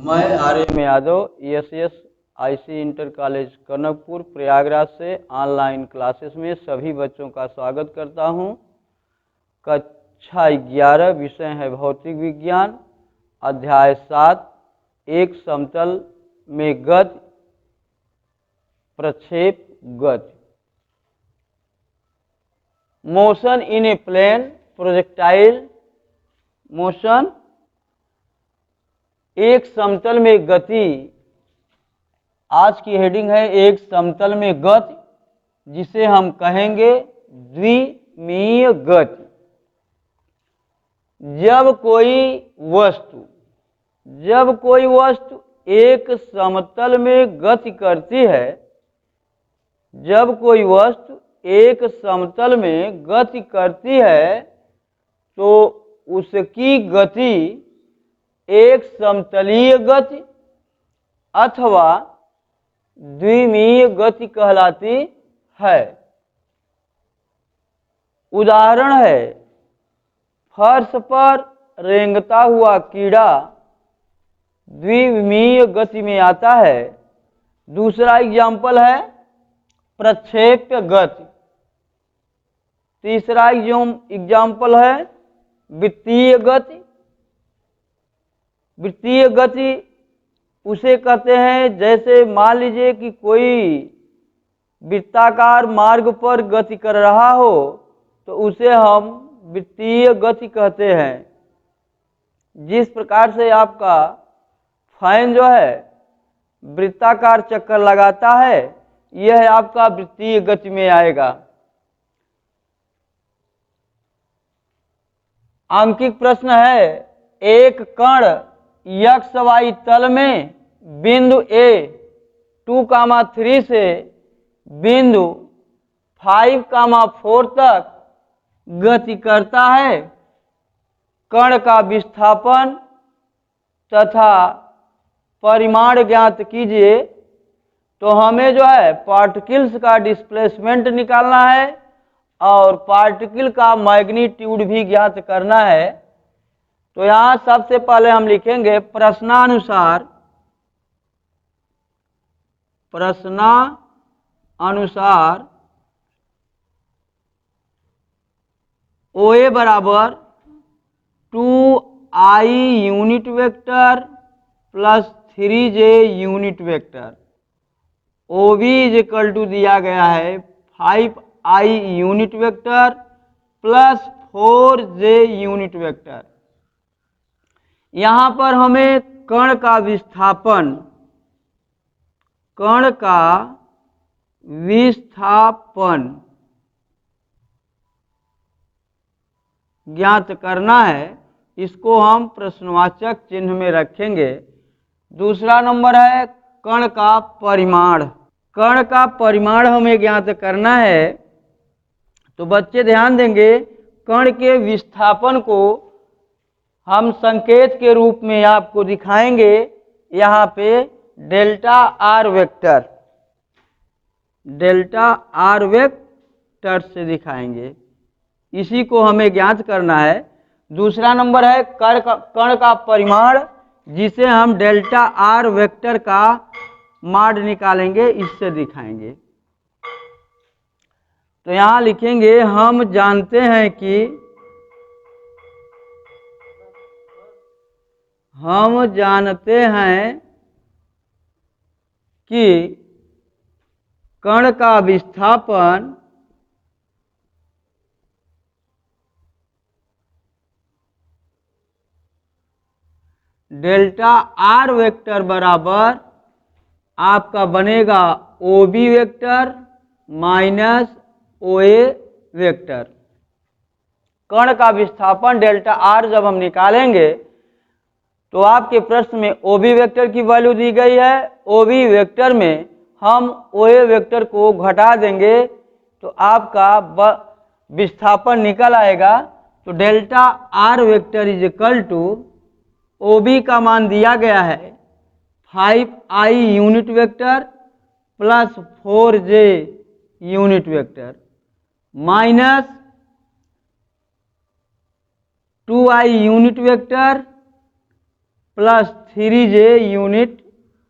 मैं Aryan Yadav ESSIC inter college Kanakpur Prayagraj से online classes में सभी बच्चों का स्वागत करता हूं। कक्षा 11 विषय है भौतिक विज्ञान, अध्याय 7 एक समतल में गति प्रक्षेप गति। Motion in a plane projectile motion, एक समतल में गति। आज की हेडिंग है एक समतल में गति, जिसे हम कहेंगे द्विमीय गति। जब कोई वस्तु एक समतल में गति करती है, तो उसकी गति एक समतलीय गति अथवा द्विमीय गति कहलाती है। उदाहरण है, फर्श पर रेंगता हुआ कीड़ा द्विमीय गति में आता है। दूसरा एग्जाम्पल है प्रक्षेप्य गति। तीसरा एग्जाम्पल है वृत्तीय गति। वृत्तीय गति उसे कहते हैं, जैसे मान लीजिए कि कोई वृत्ताकार मार्ग पर गति कर रहा हो तो उसे हम वृत्तीय गति कहते हैं। जिस प्रकार से आपका फैन जो है वृत्ताकार चक्कर लगाता है, यह आपका वृत्तीय गति में आएगा। अंकित प्रश्न है, एक कण XY तल में बिंदु A 2,3 से बिंदु 5,4 तक गति करता है। कण का विस्थापन तथा परिमाण ज्ञात कीजिए। तो हमें जो है पार्टिकल्स का डिस्प्लेसमेंट निकालना है और पार्टिकल का मैग्नीट्यूड भी ज्ञात करना है। तो यहाँ सबसे पहले हम लिखेंगे प्रश्नानुसार OA बराबर 2I unit vector plus 3J unit vector. OB is equal to दिया गया है 5I unit vector plus 4J unit vector. यहाँ पर हमें कण का विस्थापन ज्ञात करना है। इसको हम प्रश्नवाचक चिन्ह में रखेंगे। दूसरा नंबर है कण का परिमाण। कण का परिमाण हमें ज्ञात करना है। तो बच्चे ध्यान देंगे, कण के विस्थापन को हम संकेत के रूप में आपको दिखाएंगे। यहाँ पे डेल्टा आर वेक्टर से दिखाएंगे। इसी को हमें ज्ञात करना है। दूसरा नंबर है कण का परिमाण, जिसे हम डेल्टा आर वेक्टर का मान निकालेंगे, इससे दिखाएंगे। तो यहाँ लिखेंगे, हम जानते हैं कि कण का विस्थापन डेल्टा आर वेक्टर बराबर आपका बनेगा OB vector minus OA vector. कण का विस्थापन डेल्टा आर जब हम निकालेंगे तो आपके प्रश्न में OB वेक्टर की वैल्यू दी गई है। OB वेक्टर में हम OA वेक्टर को घटा देंगे तो आपका विस्थापन निकल आएगा। तो delta R vector is equal to OB का मान दिया गया है 5I unit vector plus 4J unit vector minus 2I unit vector plus 3j unit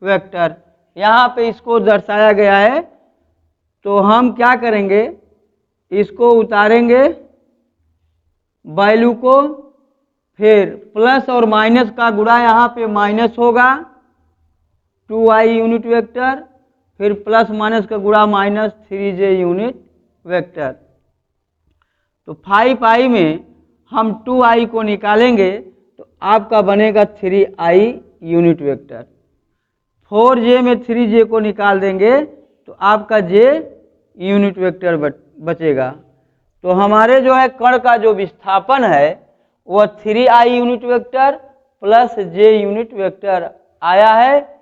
vector. यहाँ पे इसको दर्शाया गया है, तो हम क्या करेंगे, इसको उतारेंगे वैल्यू को, फिर प्लस और माइनस का गुणा यहाँ पे माइनस होगा 2i यूनिट वेक्टर, फिर प्लस माइनस का गुणा माइनस 3j यूनिट वेक्टर। तो 5i में हम 2i को निकालेंगे तो आपका बनेगा 3i यूनिट वेक्टर। 4j में 3j को निकाल देंगे तो आपका j यूनिट वेक्टर बचेगा। तो हमारे जो है कण का जो विस्थापन है वह 3i unit vector plus j unit vector आया है।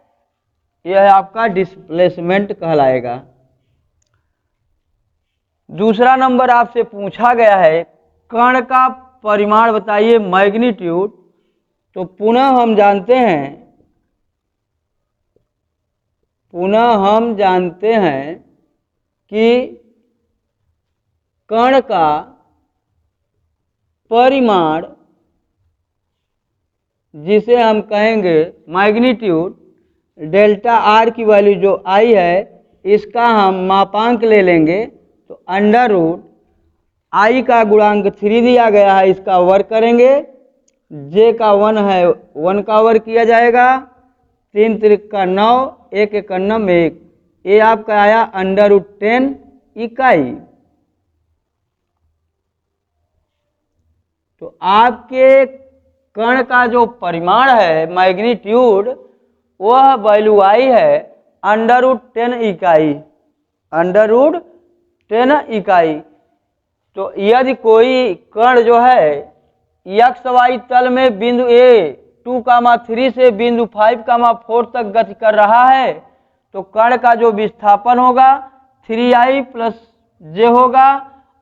यह आपका डिस्प्लेसमेंट कहलाएगा। दूसरा नंबर आपसे पूछा गया है कण का परिमाण बताइए, मैग्नीट्यूड। तो पुनः हम जानते हैं कि कण का परिमाण जिसे हम कहेंगे मैग्नीट्यूड, डेल्टा आर की वैल्यू जो आई है इसका हम मापांक ले लेंगे। तो अंडर रूट आई का गुणांक 3 दिया गया है, इसका वर्ग करेंगे, जे का 1 है 1 का वर्ग किया जाएगा, 3 त्रिक का 9, 1 1 9 1, ये आपका आया अंडर रूट 10 इकाई। तो आपके कण का जो परिमाण है मैग्नीट्यूड वह वैल्यू आई है अंडर रूट 10 इकाई, अंडर रूट 10 इकाई। तो यदि कोई कण जो है एक्स वाई तल में बिंदु ए 2,3 से बिंदु 5,4 तक गति कर रहा है तो कण का जो विस्थापन होगा 3i प्लस j होगा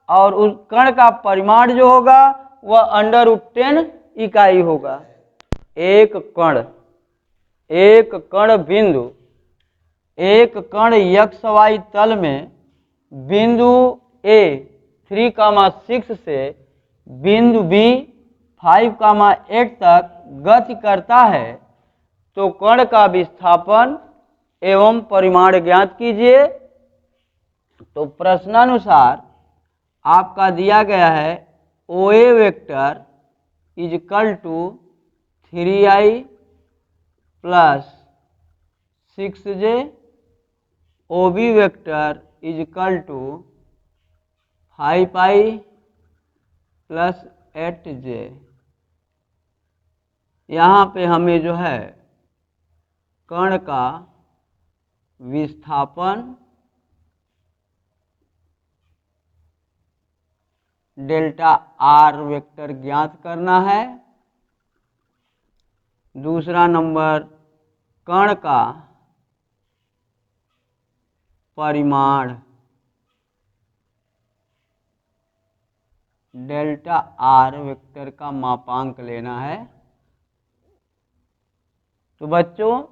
और उस कण का परिमाण जो होगा वह अंडर रूट 10 इकाई होगा। एक कण एक्स वाई तल में बिंदु ए 3,6 से बिंदु बी 5,8 तक गति करता है तो कण का विस्थापन एवं परिमाण ज्ञात कीजिए। तो प्रश्नानुसार आपका दिया गया है OA vector is equal to 3i plus 6j, OB vector is equal to 5i plus 8j। यहाँ पे हमें जो है कण का विस्थापन डेल्टा आर वेक्टर ज्ञात करना है। दूसरा नंबर कण का परिमाण डेल्टा आर वेक्टर का मापांक लेना है। तो बच्चों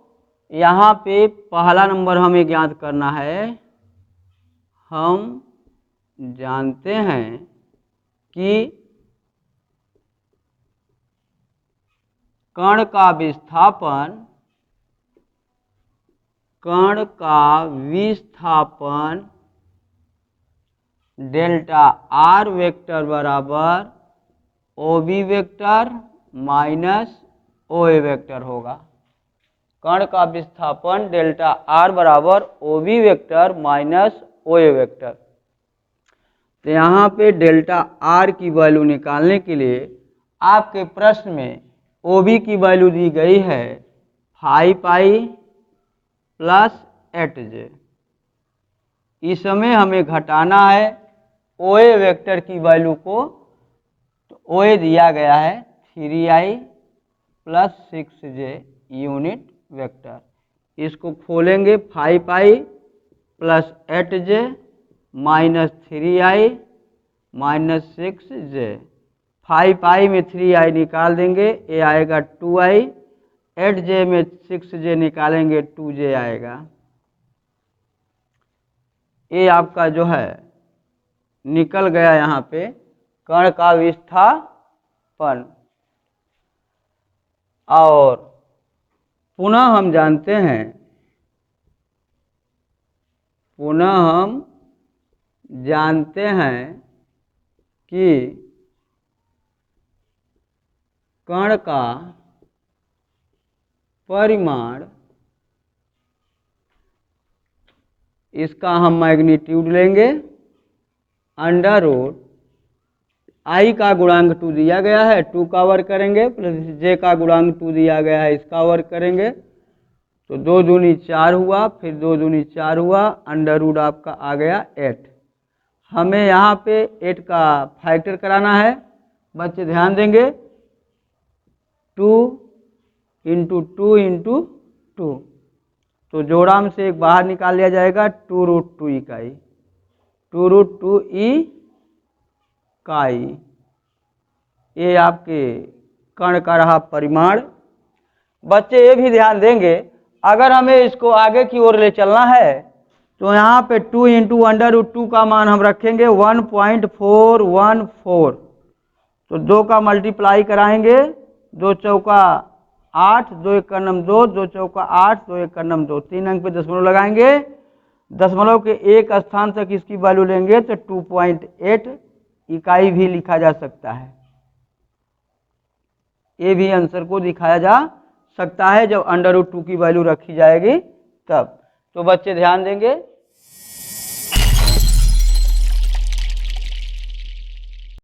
यहाँ पे पहला नंबर हमें ज्ञात करना है, हम जानते हैं कि कण का विस्थापन डेल्टा आर वेक्टर बराबर OB vector minus OA vector होगा। कण का विस्थापन डेल्टा आर बराबर OB vector minus OA vector. तो यहाँ पे डेल्टा आर की वैल्यू निकालने के लिए आपके प्रश्न में OB की वैल्यू दी गई है 5i प्लस 8j। इस समय हमें घटाना है OA वेक्टर की वैल्यू को। तो OA दिया गया है 3i plus 6j unit vector. इसको खोलेंगे 5i plus 8j minus 3i minus 6j। 5i में 3i निकाल देंगे, ये आएगा 2i, 8j में 6j निकालेंगे 2j आएगा। ये आपका जो है निकल गया यहाँ पे कण का विस्थापन। और पुनः हम जानते हैं, पुनः हम जानते हैं कि कण का परिमाण, इसका हम मैग्नीट्यूड लेंगे, अंडर रूट आई का गुणांक 2 दिया गया है, 2 का वर्ग करेंगे, प्लस जे का गुणांक 2 दिया गया है, इसका वर्ग करेंगे, तो 2 दूनी 4 हुआ, फिर 2 दूनी 4 हुआ, अंडर रूट आपका आ गया 8। हमें यहाँ पे 8 का फैक्टर कराना है, बच्चे ध्यान देंगे, 2 इंटू 2 इंटू 2, तो जोड़ाम से एक बाहर निकाल लिया जाएगा, 2√2 इकाई, 2√2 इकाई, ये आपके कण का रहा परिमाण। बच्चे ये भी ध्यान देंगे, अगर हमें इसको आगे की ओर ले चलना है तो यहाँ पे 2 इंटू अंडर रूट 2 का मान हम रखेंगे 1.414, तो 2 का मल्टीप्लाई कराएंगे, 2 चौका 8, 2 एक कर्नम 2, 2 चौका 8, 2 एक कर्नम 2, 3 अंक पे दशमलव लगाएंगे, दशमलव के एक स्थान तक इसकी वैल्यू लेंगे तो 2.8 इकाई भी लिखा जा सकता है। ये भी आंसर को दिखाया जा सकता है जब अंडर रूट 2 की वैल्यू रखी जाएगी तब। तो बच्चे ध्यान देंगे,